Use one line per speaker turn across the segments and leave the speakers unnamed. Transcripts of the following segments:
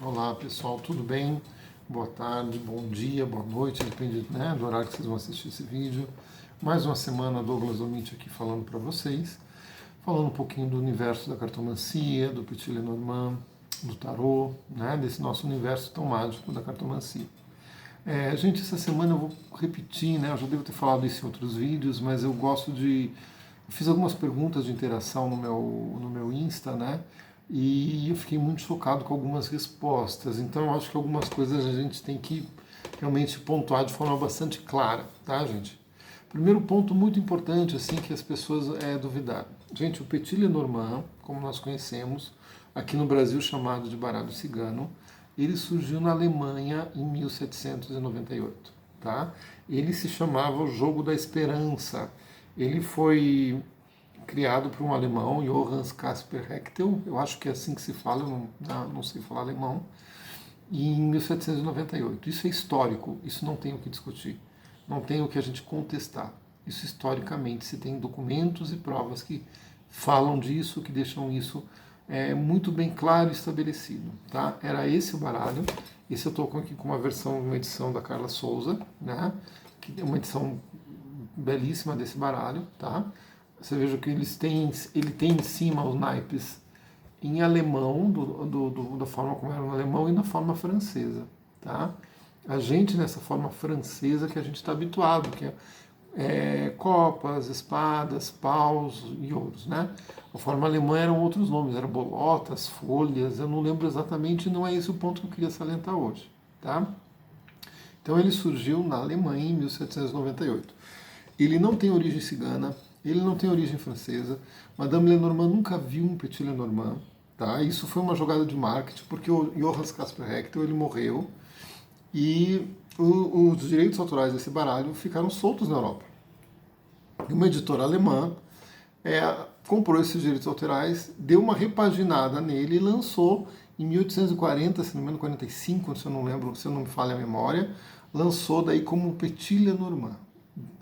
Olá pessoal, tudo bem? Boa tarde, bom dia, boa noite, depende, né, do horário que vocês vão assistir esse vídeo. Mais uma semana, Douglas Omit aqui falando para vocês, falando um pouquinho do universo da cartomancia, do Petit Lenormand, do tarô, né, desse nosso universo tão mágico da cartomancia. Gente, essa semana eu vou repetir, né, eu já devo ter falado isso em outros vídeos, mas eu gosto de... Eu fiz algumas perguntas de interação no meu Insta, né, e eu fiquei muito chocado com algumas respostas. Então eu acho que algumas coisas a gente tem que realmente pontuar de forma bastante clara, tá, gente? Primeiro ponto muito importante, assim, que as pessoas duvidaram. Gente, o Petit Lenormand, como nós conhecemos, aqui no Brasil chamado de baralho cigano, ele surgiu na Alemanha em 1798, tá? Ele se chamava o Jogo da Esperança. Ele foi criado por um alemão, Johannes Caspar Hechtel, eu acho que é assim que se fala, eu não sei falar alemão, em 1798. Isso é histórico, isso não tem o que discutir, não tem o que a gente contestar. Isso historicamente se tem documentos e provas que falam disso, que deixam isso muito bem claro e estabelecido. Tá? Era esse o baralho. Esse eu estou aqui com uma edição da Carla Souza, né? Que é uma edição belíssima desse baralho, tá? Você veja que ele tem em cima os naipes em alemão, da forma como era no alemão, e na forma francesa. Tá? A gente, nessa forma francesa que a gente está habituado, que é copas, espadas, paus e ouros. Né? A forma alemã eram outros nomes, eram bolotas, folhas, eu não lembro exatamente, não é esse o ponto que eu queria salientar hoje. Tá? Então ele surgiu na Alemanha em 1798. Ele não tem origem cigana, ele não tem origem francesa. Madame Lenormand nunca viu um Petit Lenormand. Tá? Isso foi uma jogada de marketing, porque o Johannes Caspar Hechtel ele morreu e os direitos autorais desse baralho ficaram soltos na Europa. E uma editora alemã comprou esses direitos autorais, deu uma repaginada nele e lançou em 1840, se não me engano, 45, se eu não lembro, se eu não me falha a memória, lançou daí como Petit Lenormand,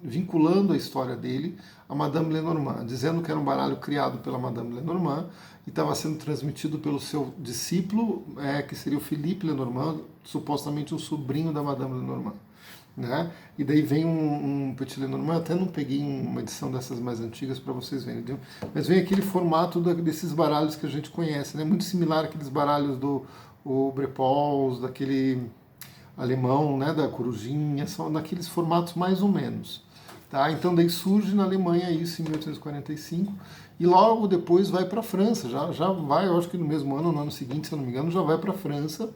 vinculando a história dele a Madame Lenormand, dizendo que era um baralho criado pela Madame Lenormand e estava sendo transmitido pelo seu discípulo, que seria o Philippe Lenormand, supostamente um sobrinho da Madame Lenormand. Né? E daí vem um Petit Lenormand, até não peguei uma edição dessas mais antigas para vocês verem, mas vem aquele formato desses baralhos que a gente conhece, né? Muito similar àqueles baralhos do Brepols, daquele alemão, né, da corujinha, são naqueles formatos mais ou menos. Tá? Então daí surge na Alemanha isso em 1845 e logo depois vai para a França, já vai, eu acho que no mesmo ano, no ano seguinte, se eu não me engano, já vai para a França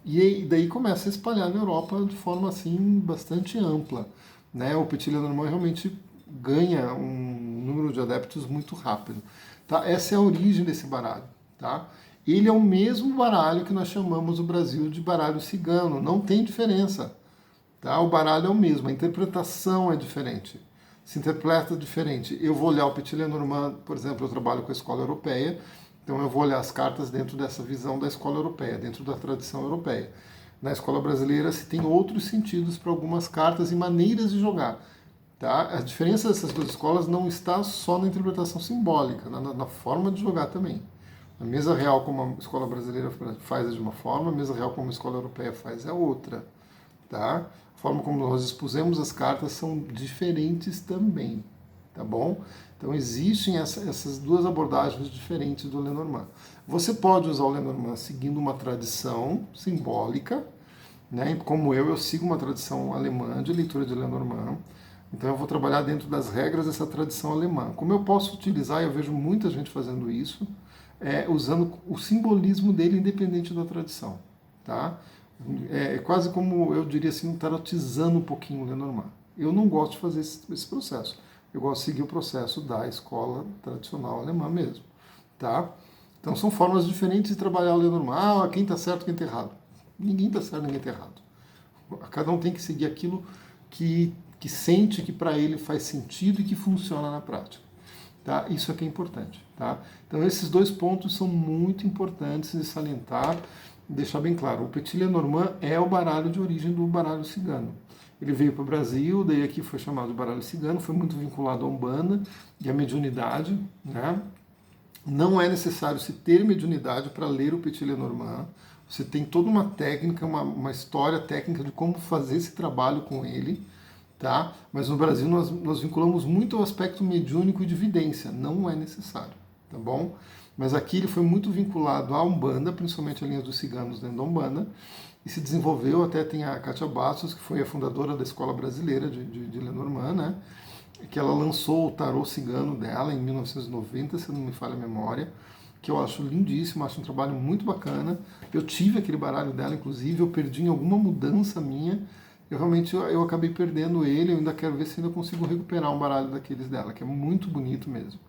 e daí começa a espalhar na Europa de forma assim bastante ampla. Né? O Petit Lenormand realmente ganha um número de adeptos muito rápido. Tá? Essa é a origem desse baralho. Tá? Ele é o mesmo baralho que nós chamamos o Brasil de baralho cigano, não tem diferença. Tá? O baralho é o mesmo, a interpretação é diferente, se interpreta diferente. Eu vou olhar o Petit Lenormand, por exemplo, eu trabalho com a escola europeia, então eu vou olhar as cartas dentro dessa visão da escola europeia, dentro da tradição europeia. Na escola brasileira se tem outros sentidos para algumas cartas e maneiras de jogar. Tá? A diferença dessas duas escolas não está só na interpretação simbólica, na forma de jogar também. A mesa real como a escola brasileira faz é de uma forma, a mesa real como a escola europeia faz é outra. Tá? A forma como nós expusemos as cartas são diferentes também, tá bom? Então existem essas duas abordagens diferentes do Lenormand. Você pode usar o Lenormand seguindo uma tradição simbólica, né? Como eu sigo uma tradição alemã de leitura de Lenormand, então eu vou trabalhar dentro das regras dessa tradição alemã. Como eu posso utilizar, eu vejo muita gente fazendo isso, usando o simbolismo dele independente da tradição, tá? É quase como, eu diria assim, tarotizando um pouquinho o Lenormand. Eu não gosto de fazer esse processo. Eu gosto de seguir o processo da escola tradicional alemã mesmo. Tá? Então são formas diferentes de trabalhar o Lenormand. Quem está certo, quem está errado. Ninguém está certo, ninguém está errado. Cada um tem que seguir aquilo que sente que para ele faz sentido e que funciona na prática. Tá? Isso aqui é importante. Tá? Então esses dois pontos são muito importantes de salientar, deixar bem claro. O Petit Lenormand é o baralho de origem do baralho cigano. Ele veio para o Brasil, daí aqui foi chamado de baralho cigano, foi muito vinculado à Umbanda e à mediunidade, né? Não é necessário se ter mediunidade para ler o Petit Lenormand. Você tem toda uma técnica, uma história técnica de como fazer esse trabalho com ele, tá? Mas no Brasil nós vinculamos muito ao aspecto mediúnico e de vidência. Não é necessário, tá bom? Mas aqui ele foi muito vinculado à Umbanda, principalmente a linha dos ciganos dentro da Umbanda, e se desenvolveu, até tem a Kátia Bastos, que foi a fundadora da Escola Brasileira de Lenormand, né? Que ela lançou o tarô cigano dela em 1990, se não me falha a memória, que eu acho lindíssimo, acho um trabalho muito bacana. Eu tive aquele baralho dela, inclusive, eu perdi em alguma mudança minha, eu acabei perdendo ele, eu ainda quero ver se ainda consigo recuperar um baralho daqueles dela, que é muito bonito mesmo,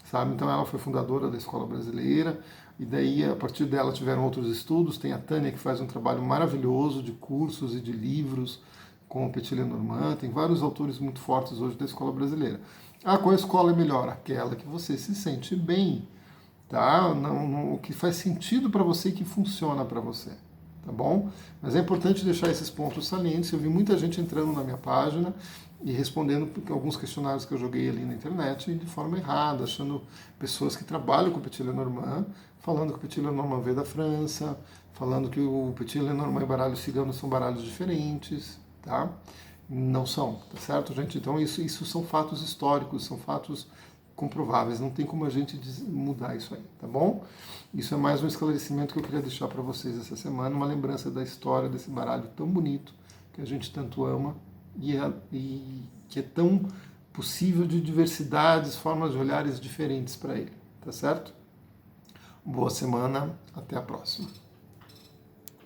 sabe? Então ela foi fundadora da Escola Brasileira, e daí a partir dela tiveram outros estudos, tem a Tânia que faz um trabalho maravilhoso de cursos e de livros, com o Petit Lenormand, tem vários autores muito fortes hoje da escola brasileira. Ah, qual escola é melhor? Aquela que você se sente bem, tá? O que faz sentido para você e que funciona para você, tá bom? Mas é importante deixar esses pontos salientes. Eu vi muita gente entrando na minha página e respondendo alguns questionários que eu joguei ali na internet de forma errada, achando pessoas que trabalham com o Petit Lenormand, falando que o Petit Lenormand veio da França, falando que o Petit Lenormand e baralho cigano são baralhos diferentes, tá? Não são, tá certo, gente? Então isso são fatos históricos, são fatos comprováveis, não tem como a gente mudar isso aí, tá bom? Isso é mais um esclarecimento que eu queria deixar para vocês essa semana, uma lembrança da história desse baralho tão bonito, que a gente tanto ama, e que é tão possível de diversidades, formas de olhares diferentes para ele, tá certo? Boa semana, até a próxima.